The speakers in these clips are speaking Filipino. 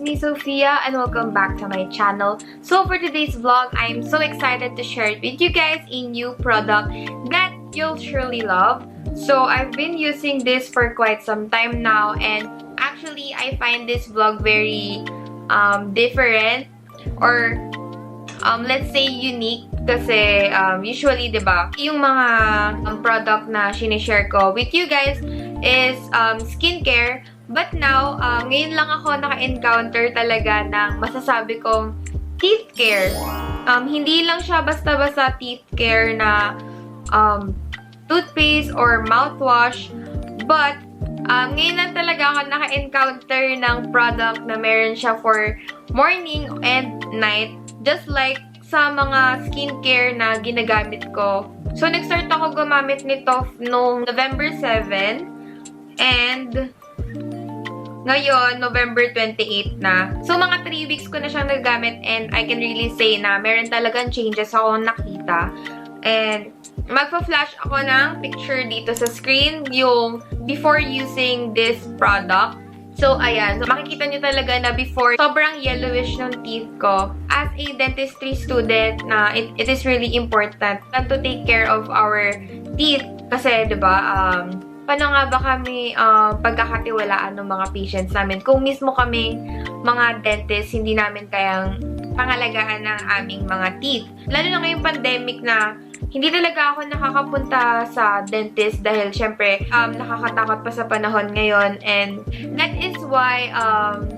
me Sophia and welcome back to my channel. So for today's vlog, I'm so excited to share it with you guys a new product that you'll surely love. So I've been using this for quite some time now, and actually I find this vlog very different or let's say unique kasi usually, diba, yung mga product na sinishare ko with you guys is skincare. But now, ngayon lang ako naka-encounter talaga ng masasabi kong teeth care. Hindi lang siya basta-basta teeth care na toothpaste or mouthwash. But, ngayon lang talaga ako naka-encounter ng product na meron siya for morning and night. Just like sa mga skincare na ginagamit ko. So, nag-start ako gumamit nito noong November 7. And ngayon, November 28 na. So, mga 3 weeks ko na siyang nagagamit and I can really say na meron talagang changes ako nakita. And magpa-flash ako ng picture dito sa screen yung before using this product. So, ayan. So, makikita nyo talaga na before, sobrang yellowish ng teeth ko. As a dentistry student, na it is really important to take care of our teeth. Kasi, diba, paano nga ba kami pagkakatiwalaan ng mga patients namin? Kung mismo kaming mga dentist, hindi namin kayang pangalagaan ng aming mga teeth. Lalo na ngayong pandemic na hindi talaga ako nakakapunta sa dentist dahil syempre nakakatakot pa sa panahon ngayon, and that is why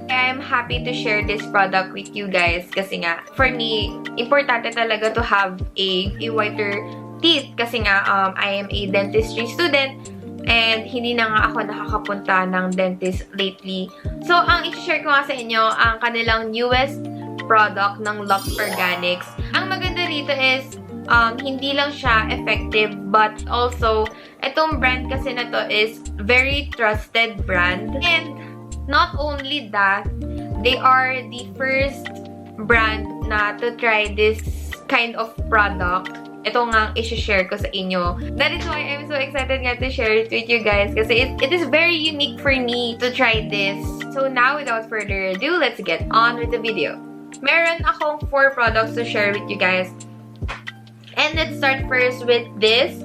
I'm happy to share this product with you guys kasi nga for me importante talaga to have a whiter teeth kasi nga I am a dentistry student and hindi na nga ako nakakapunta ng dentist lately. So ang i-share ko nga sa inyo ang kanilang newest product ng Luxe Organix. Ang maganda rito is hindi lang siya effective, but also, itong brand kasi na to is very trusted brand. And not only that, they are the first brand na to try this kind of product. Ito nga i-share ko sa inyo. That is why I'm so excited nga to share it with you guys kasi it is very unique for me to try this. So now, without further ado, let's get on with the video. Meron akong 4 products to share with you guys. And let's start first with this,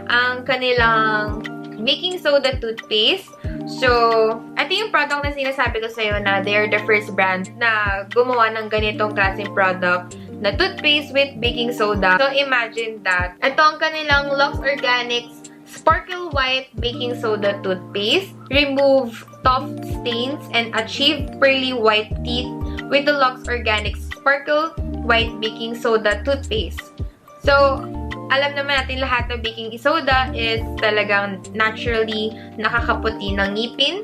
ang kanilang baking soda toothpaste. So, ito yung product na sinasabi ko sa'yo na they're the first brand na gumawa ng ganitong klaseng product na toothpaste with baking soda. So, imagine that. Ito ang kanilang Luxe Organix Sparkle White Baking Soda Toothpaste. Remove tough stains and achieve pearly white teeth with the Luxe Organix Sparkle White Baking Soda Toothpaste. So, alam naman natin lahat na baking soda is talagang naturally nakakaputi ng ngipin.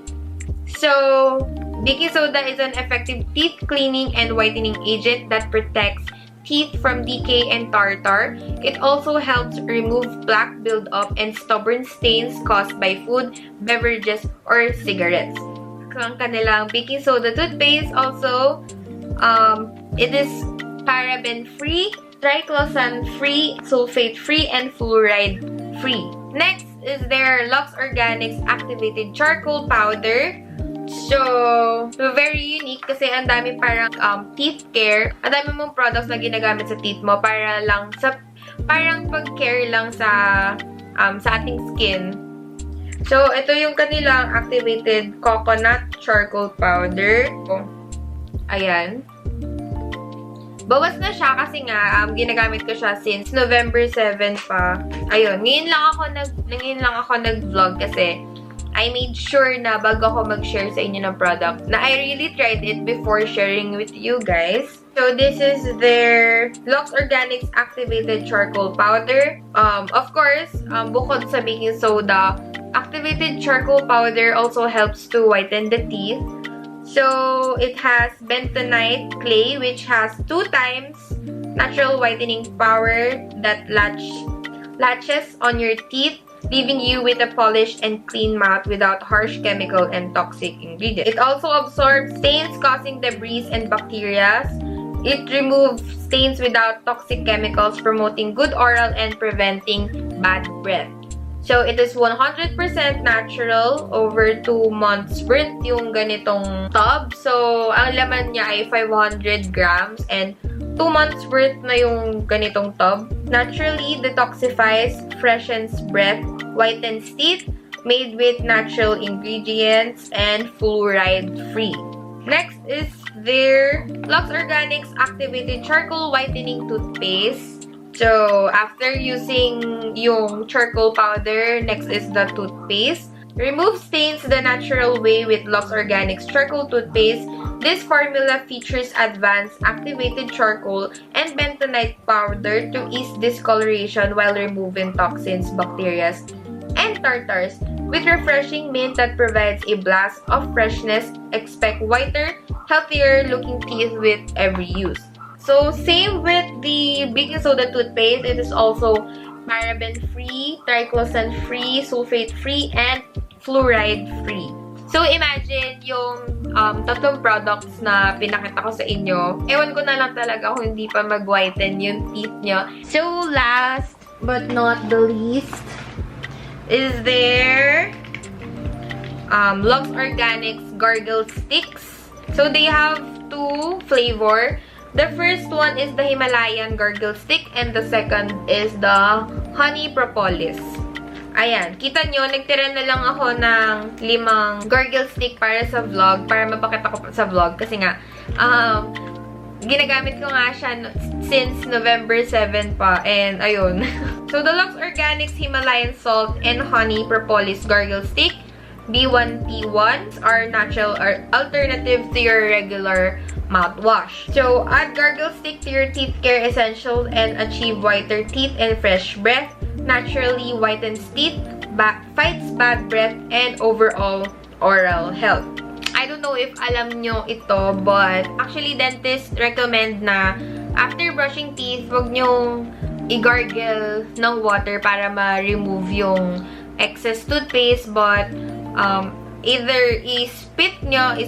So, baking soda is an effective teeth cleaning and whitening agent that protects teeth from decay and tartar. It also helps remove plaque buildup and stubborn stains caused by food, beverages, or cigarettes. Ang kanilang baking soda toothpaste also, it is paraben-free, triclosan-free, sulfate-free, and fluoride-free. Next is their Luxe Organix Activated Charcoal Powder. So, very unique kasi ang dami parang teeth care. Ang dami mong products na ginagamit sa teeth mo para lang sa parang pag-care lang sa ating skin. So, ito yung kanilang Activated Coconut Charcoal Powder. Oh, ayan. Bawas na siya kasi nga ginagamit ko siya since November 7 pa. Ayun, ngayon lang ako nag-vlog kasi I made sure na bago ako mag-share sa inyo ng product na I really tried it before sharing with you guys. So this is their Luxe Organix Activated Charcoal Powder. Of course, bukod sa baking soda, activated charcoal powder also helps to whiten the teeth. So, it has bentonite clay which has 2 times natural whitening power that latches on your teeth, leaving you with a polished and clean mouth without harsh chemical and toxic ingredients. It also absorbs stains causing debris and bacteria. It removes stains without toxic chemicals, promoting good oral and preventing bad breath. So, it is 100% natural. Over 2 months worth yung ganitong tub. So, ang laman niya ay 500 grams and 2 months worth na yung ganitong tub. Naturally detoxifies, freshens breath, whitens teeth, made with natural ingredients, and fluoride-free. Next is their Luxe Organix Activated Charcoal Whitening Toothpaste. So, after using yung charcoal powder, next is the toothpaste. Remove stains the natural way with Luxe Organix Charcoal Toothpaste. This formula features advanced activated charcoal and bentonite powder to ease discoloration while removing toxins, bacteria, and tartars. With refreshing mint that provides a blast of freshness, expect whiter, healthier looking teeth with every use. So, same with the baking soda toothpaste. It is also paraben-free, triclosan-free, sulfate-free, and fluoride-free. So, imagine yung tatlong products na pinakita ko sa inyo. Ewan ko na lang talaga kung hindi pa mag-whiten yung teeth nyo. So, last but not the least is there Luxe Organix Gargle Sticks. So, they have 2 flavor. The first one is the Himalayan Gargle Stick and the second is the Honey Propolis. Ayan, kita nyo, nagtira na lang ako ng 5 gargle stick para sa vlog, para mapakita ko sa vlog. Kasi nga, ginagamit ko nga siya since November 7 pa. And, ayun. So, the Luxe Organix Himalayan Salt and Honey Propolis Gargle Stick B1T1s are natural alternative to your regular mouthwash. So, add gargle stick to your teeth care essentials and achieve whiter teeth and fresh breath. Naturally whitens teeth, fights bad breath, and overall oral health. I don't know if alam nyo ito, but actually dentists recommend na after brushing teeth, wag nyong i-gargle ng water para ma-remove yung excess toothpaste, but either i-spit nyo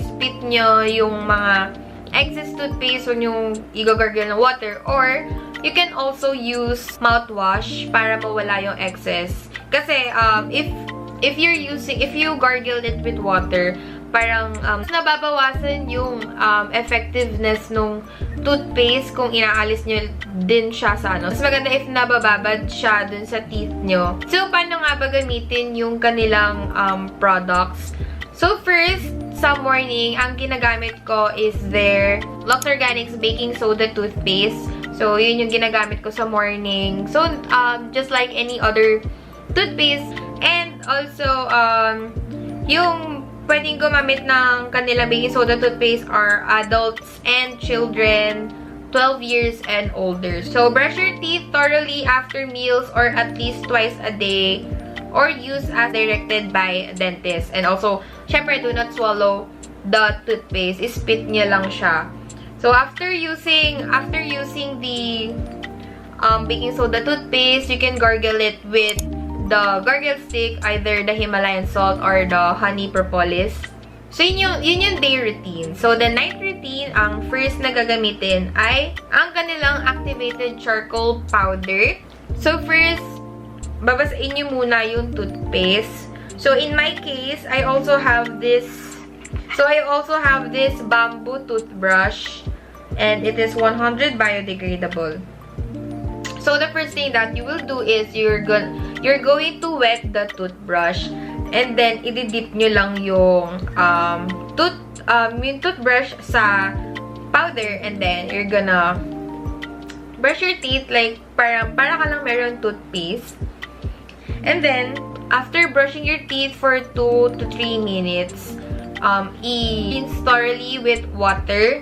yung mga excess toothpaste, wag nyong i-gargle ng water, or you can also use mouthwash para mawala yung excess. Kasi, if you gargle it with water, parang nababawasan yung effectiveness nung toothpaste kung inaalis nyo din siya sa ano. Mas maganda if nabababad siya dun sa teeth nyo. So, paano nga ba gamitin yung kanilang products? So, first, sa morning, ang ginagamit ko is their Luxe Organix Baking Soda Toothpaste. So, yun yung ginagamit ko sa morning. So, just like any other toothpaste. And also, yung pwedeng gumamit ng kanila baking soda toothpaste are adults and children 12 years and older. So, brush your teeth thoroughly after meals or at least twice a day, or use as directed by a dentist. And also, syempre, do not swallow the toothpaste. Spit niya lang siya. So, after using the baking soda toothpaste, you can gargle it with the gargle stick, either the Himalayan salt or the honey propolis. So, yun yung day routine. So, the night routine, ang first na gagamitin ay ang kanilang activated charcoal powder. So, first, babasain nyo muna yung toothpaste. So, in my case, I also have this bamboo toothbrush. And it is 100 biodegradable. So, the first thing that you will do is you're going to wet the toothbrush. And then, ididip nyo lang yung toothbrush sa powder. And then, you're gonna brush your teeth like para ka lang meron toothpaste. And then, after brushing your teeth for 2 to 3 minutes, rinse thoroughly with water.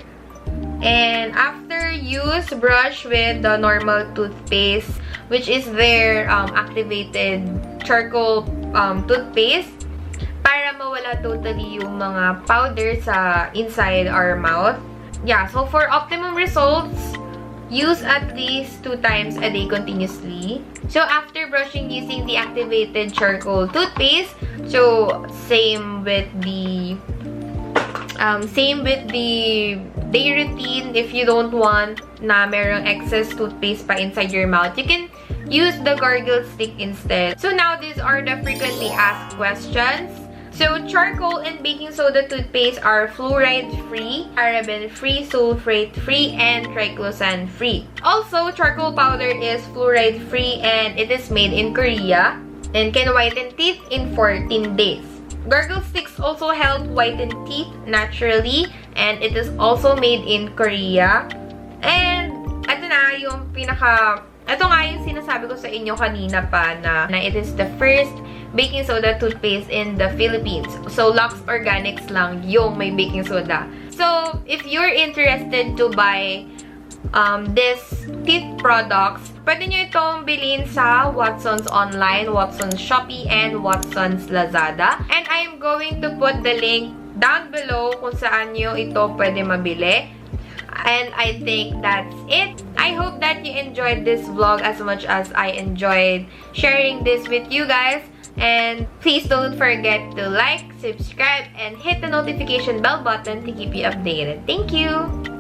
And after use, brush with the normal toothpaste, which is their activated charcoal toothpaste, para mawala totally yung mga powder sa inside our mouth. Yeah, so for optimum results, use at least 2 times a day continuously. So after brushing using the activated charcoal toothpaste, so same with the day routine. If you don't want na merong excess toothpaste pa inside your mouth, you can use the gargle stick instead. So now these are the frequently asked questions. So charcoal and baking soda toothpaste are fluoride-free, paraben-free, sulfate-free, and triclosan-free. Also, charcoal powder is fluoride-free and it is made in Korea and can whiten teeth in 14 days. Gargle sticks also help whiten teeth naturally and it is also made in Korea. And ito na yung ito nga yung sinasabi ko sa inyo kanina pa na it is the first baking soda toothpaste in the Philippines. So, Luxe Organix lang yung may baking soda. So, if you're interested to buy this teeth products, pwede nyo itong bilhin sa Watson's Online, Watson's Shopee, and Watson's Lazada. And I'm going to put the link down below kung saan nyo ito pwede mabili. And I think that's it. I hope that you enjoyed this vlog as much as I enjoyed sharing this with you guys. And please don't forget to like, subscribe, and hit the notification bell button to keep you updated. Thank you!